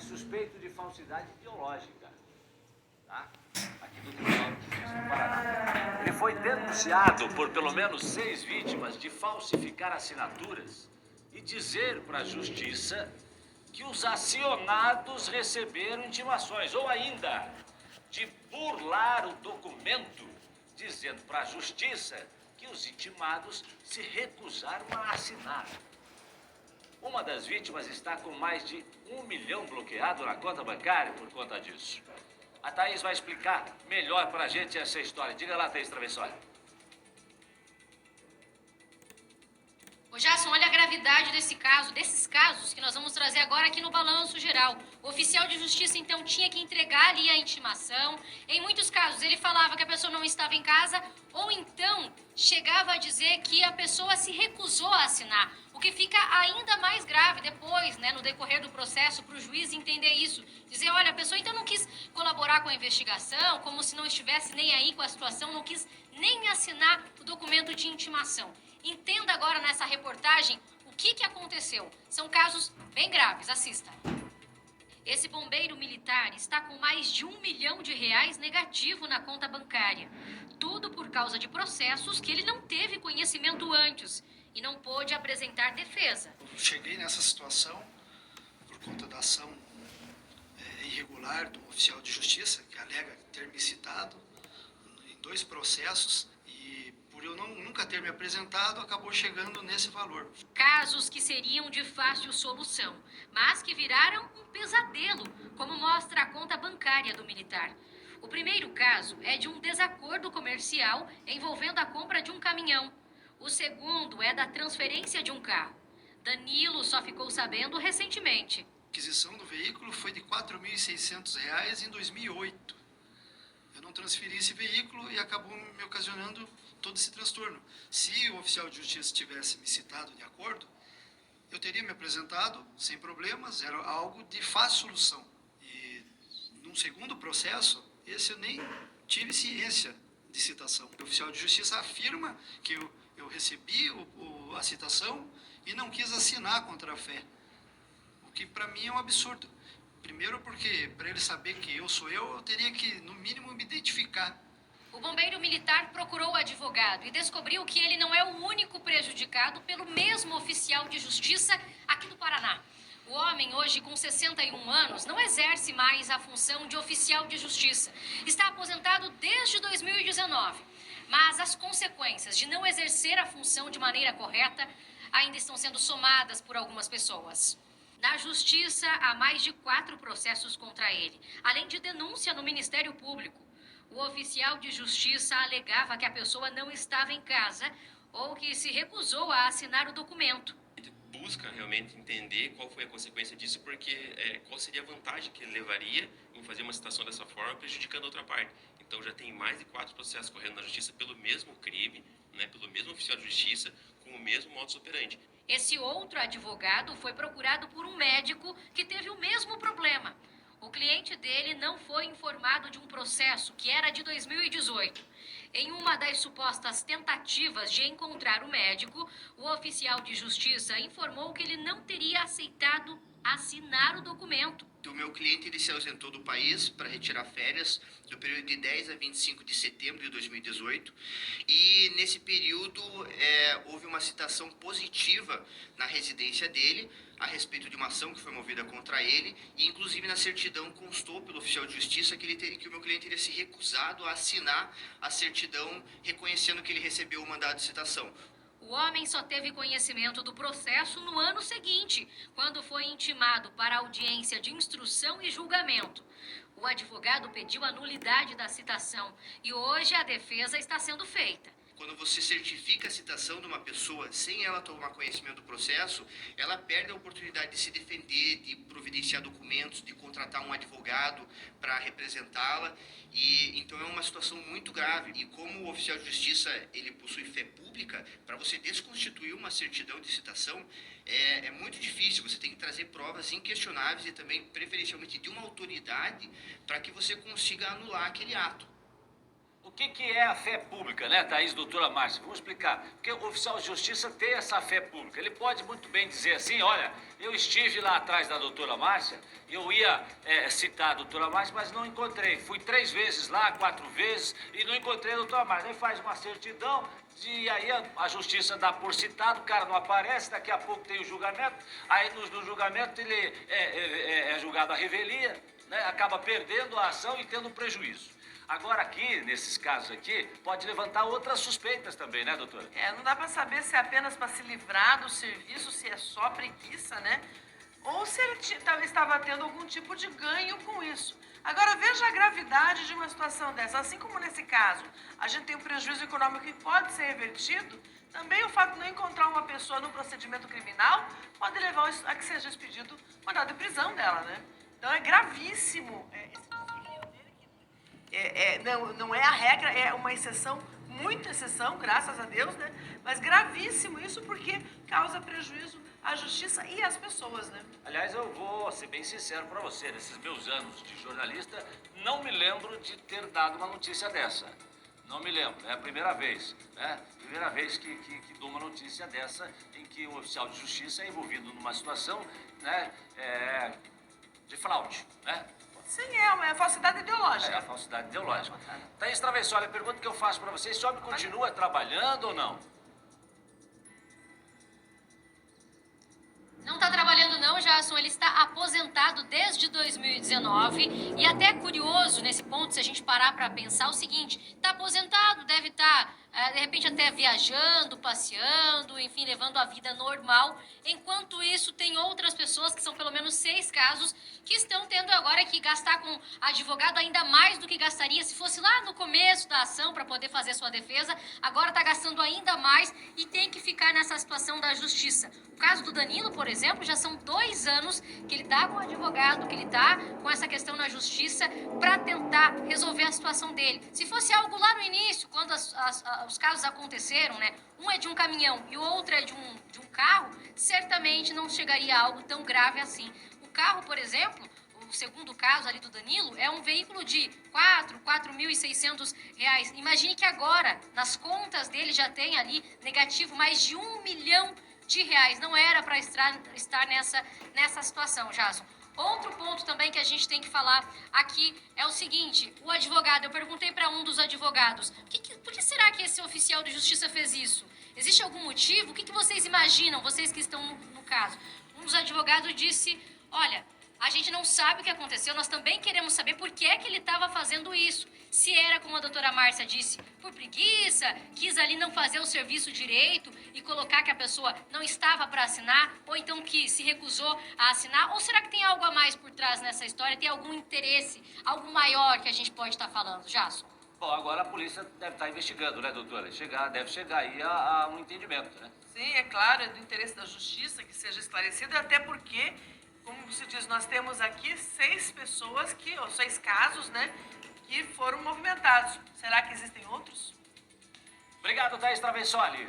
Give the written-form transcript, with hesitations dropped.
suspeito de falsidade ideológica, tá? Aqui do Tribunal de Justiça do Paraná. Ele foi denunciado por pelo menos 6 vítimas de falsificar assinaturas e dizer para a Justiça que os acionados receberam intimações, ou ainda de burlar o documento, dizendo para a Justiça que os intimados se recusaram a assinar. Uma das vítimas está com mais de 1 milhão bloqueado na conta bancária por conta disso. A Thaís vai explicar melhor para a gente essa história. Diga lá, Thaís Travessoli. Ô Jason, olha a gravidade desses casos que nós vamos trazer agora aqui no Balanço Geral. O oficial de justiça, então, tinha que entregar ali a intimação. Em muitos casos, ele falava que a pessoa não estava em casa, ou então chegava a dizer que a pessoa se recusou a assinar. O que fica ainda mais grave depois, né, no decorrer do processo, para o juiz entender isso. Dizer, olha, a pessoa então não quis colaborar com a investigação, como se não estivesse nem aí com a situação, não quis nem assinar o documento de intimação. Entenda agora nessa reportagem o que aconteceu. São casos bem graves, assista. Esse bombeiro militar está com mais de R$1 milhão negativo na conta bancária. Tudo por causa de processos que ele não teve conhecimento antes e não pôde apresentar defesa. Eu cheguei nessa situação por conta da ação irregular do oficial de justiça, que alega ter me citado em 2 processos, e por eu nunca ter me apresentado, acabou chegando nesse valor. Casos que seriam de fácil solução, mas que viraram um pesadelo, como mostra a conta bancária do militar. O primeiro caso é de um desacordo comercial envolvendo a compra de um caminhão. O segundo é da transferência de um carro. Danilo só ficou sabendo recentemente. A aquisição do veículo foi de R$ 4.600 em 2008. Eu não transferi esse veículo e acabou me ocasionando todo esse transtorno. Se o oficial de justiça tivesse me citado de acordo, eu teria me apresentado sem problemas, era algo de fácil solução. E num segundo processo, esse eu nem tive ciência de citação. O oficial de justiça afirma que eu recebi a citação e não quis assinar contra a fé, o que para mim é um absurdo. Primeiro porque, para ele saber que eu sou eu teria que, no mínimo, me identificar. O bombeiro militar procurou o advogado e descobriu que ele não é o único prejudicado pelo mesmo oficial de justiça aqui do Paraná. O homem, hoje com 61 anos, não exerce mais a função de oficial de justiça. Está aposentado desde 2019. Mas as consequências de não exercer a função de maneira correta ainda estão sendo somadas por algumas pessoas. Na Justiça, há mais de 4 processos contra ele, além de denúncia no Ministério Público. O oficial de justiça alegava que a pessoa não estava em casa ou que se recusou a assinar o documento. Busca realmente entender qual foi a consequência disso, porque qual seria a vantagem que ele levaria em fazer uma citação dessa forma, prejudicando a outra parte. Então já tem mais de 4 processos correndo na justiça pelo mesmo crime, né, pelo mesmo oficial de justiça, com o mesmo modus operandi. Esse outro advogado foi procurado por um médico que teve o mesmo problema. O cliente dele não foi informado de um processo que era de 2018. Em uma das supostas tentativas de encontrar o médico, o oficial de justiça informou que ele não teria aceitado assinar o documento. O meu cliente ele se ausentou do país para retirar férias do período de 10 a 25 de setembro de 2018 e nesse período houve uma citação positiva na residência dele a respeito de uma ação que foi movida contra ele e inclusive na certidão constou pelo oficial de justiça que o meu cliente teria se recusado a assinar a certidão reconhecendo que ele recebeu o mandado de citação. O homem só teve conhecimento do processo no ano seguinte, quando foi intimado para audiência de instrução e julgamento. O advogado pediu a nulidade da citação e hoje a defesa está sendo feita. Quando você certifica a citação de uma pessoa sem ela tomar conhecimento do processo, ela perde a oportunidade de se defender, de providenciar documentos, de contratar um advogado para representá-la. E então é uma situação muito grave. E como o oficial de justiça ele possui fé pública, para você desconstituir uma certidão de citação é muito difícil. Você tem que trazer provas inquestionáveis e também preferencialmente de uma autoridade para que você consiga anular aquele ato. O que é a fé pública, né, Thaís, doutora Márcia? Vamos explicar. Porque o oficial de justiça tem essa fé pública. Ele pode muito bem dizer assim, olha, eu estive lá atrás da doutora Márcia, eu ia citar a doutora Márcia, mas não encontrei. Fui 3 vezes lá, 4 vezes, e não encontrei a doutora Márcia. Aí faz uma certidão, e aí a justiça dá por citado, o cara não aparece, daqui a pouco tem o julgamento, aí no julgamento ele é julgado à revelia, né, acaba perdendo a ação e tendo um prejuízo. Agora aqui, nesses casos aqui, pode levantar outras suspeitas também, né, doutora? Não dá para saber se é apenas para se livrar do serviço, se é só preguiça, né? Ou se ele estava tendo algum tipo de ganho com isso. Agora, veja a gravidade de uma situação dessa. Assim como nesse caso, a gente tem um prejuízo econômico que pode ser revertido, também o fato de não encontrar uma pessoa no procedimento criminal pode levar a que seja expedido mandado de prisão dela, né? Então, é gravíssimo. Não é a regra, é uma exceção, muita exceção, graças a Deus, né? Mas gravíssimo isso porque causa prejuízo à justiça e às pessoas, né? Aliás, eu vou ser bem sincero para você, nesses meus anos de jornalista, não me lembro de ter dado uma notícia dessa. Não me lembro, é a primeira vez, né? Primeira vez que dou uma notícia dessa em que o oficial de justiça é envolvido numa situação, né, de fraude, né? Sim, é uma falsidade ideológica. É a falsidade ideológica. Thaís Travessoli, a pergunta que eu faço para vocês, esse homem continua trabalhando ou não? Não está trabalhando não, Jason, ele está aposentado desde 2019 e até é curioso nesse ponto, se a gente parar para pensar o seguinte, está aposentado, deve estar, de repente, até viajando, passeando, enfim, levando a vida normal, enquanto isso tem outras pessoas, que são pelo menos 6 casos, que estão tendo agora que gastar com advogado ainda mais do que gastaria se fosse lá no começo da ação para poder fazer sua defesa, agora está gastando ainda mais e tem que ficar nessa situação da justiça. O caso do Danilo, por exemplo, já são 2 anos que ele está com o advogado, que ele está com essa questão na justiça para tentar resolver a situação dele. Se fosse algo lá no início, quando os casos aconteceram, né? Um é de um caminhão e o outro é de um carro, certamente não chegaria a algo tão grave assim. O carro, por exemplo, o segundo caso ali do Danilo, é um veículo de R$4.600. Imagine que agora, nas contas dele, já tem ali negativo mais de R$1 milhão. Não era para estar nessa situação, Jason. Outro ponto também que a gente tem que falar aqui é o seguinte, o advogado, eu perguntei para um dos advogados, por que será que esse oficial de justiça fez isso? Existe algum motivo? O que vocês imaginam, vocês que estão no caso? Um dos advogados disse, olha, a gente não sabe o que aconteceu, nós também queremos saber por que é que ele estava fazendo isso. Se era, como a doutora Márcia disse, por preguiça, quis ali não fazer o serviço direito e colocar que a pessoa não estava para assinar, ou então que se recusou a assinar, ou será que tem algo a mais por trás nessa história, tem algum interesse, algo maior que a gente pode estar falando, Jason? Bom, agora a polícia deve estar investigando, né, doutora? Deve chegar aí a um entendimento, né? Sim, é claro, é do interesse da justiça que seja esclarecido, até porque, como se diz, nós temos aqui 6 pessoas, ou 6 casos, né, que foram movimentados. Será que existem outros? Obrigado, Thaís Travessoli.